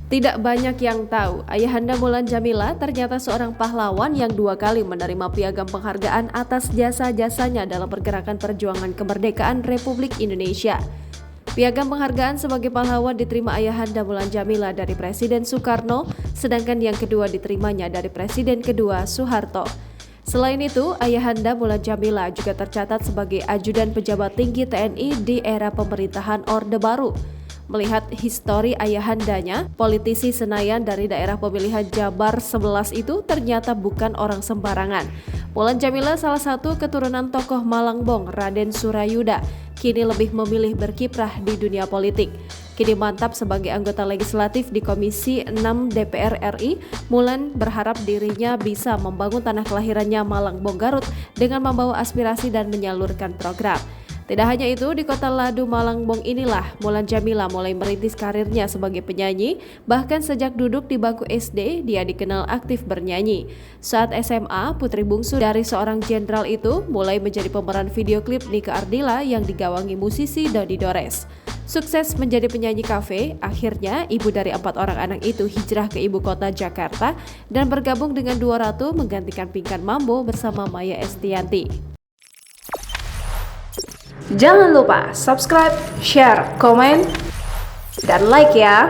Tidak banyak yang tahu, ayahanda Mulan Jameela ternyata seorang pahlawan yang 2 kali menerima piagam penghargaan atas jasa-jasanya dalam pergerakan perjuangan kemerdekaan Republik Indonesia. Piagam penghargaan sebagai pahlawan diterima ayahanda Mulan Jameela dari Presiden Soekarno, sedangkan yang kedua diterimanya dari Presiden kedua Soeharto. Selain itu, ayahanda Mulan Jameela juga tercatat sebagai ajudan pejabat tinggi TNI di era pemerintahan Orde Baru. Melihat histori ayahandanya, politisi Senayan dari daerah pemilihan Jabar 11 itu ternyata bukan orang sembarangan. Mulan Jameela salah satu keturunan tokoh Malangbong, Raden Surayuda, kini lebih memilih berkiprah di dunia politik. Kini mantap sebagai anggota legislatif di Komisi 6 DPR RI, Mulan berharap dirinya bisa membangun tanah kelahirannya Malangbong Garut dengan membawa aspirasi dan menyalurkan program. Tidak hanya itu, di kota Ladu Malangbong inilah Mulan Jameela mulai merintis karirnya sebagai penyanyi. Bahkan sejak duduk di bangku SD, dia dikenal aktif bernyanyi. Saat SMA, putri bungsu dari seorang jenderal itu mulai menjadi pemeran video klip Nike Ardilla yang digawangi musisi Dodi Dores. Sukses menjadi penyanyi kafe, akhirnya ibu dari 4 orang anak itu hijrah ke ibu kota Jakarta dan bergabung dengan Dua Ratu menggantikan Pinkan Mambo bersama Maya Estianty. Jangan lupa subscribe, share, komen, dan like ya!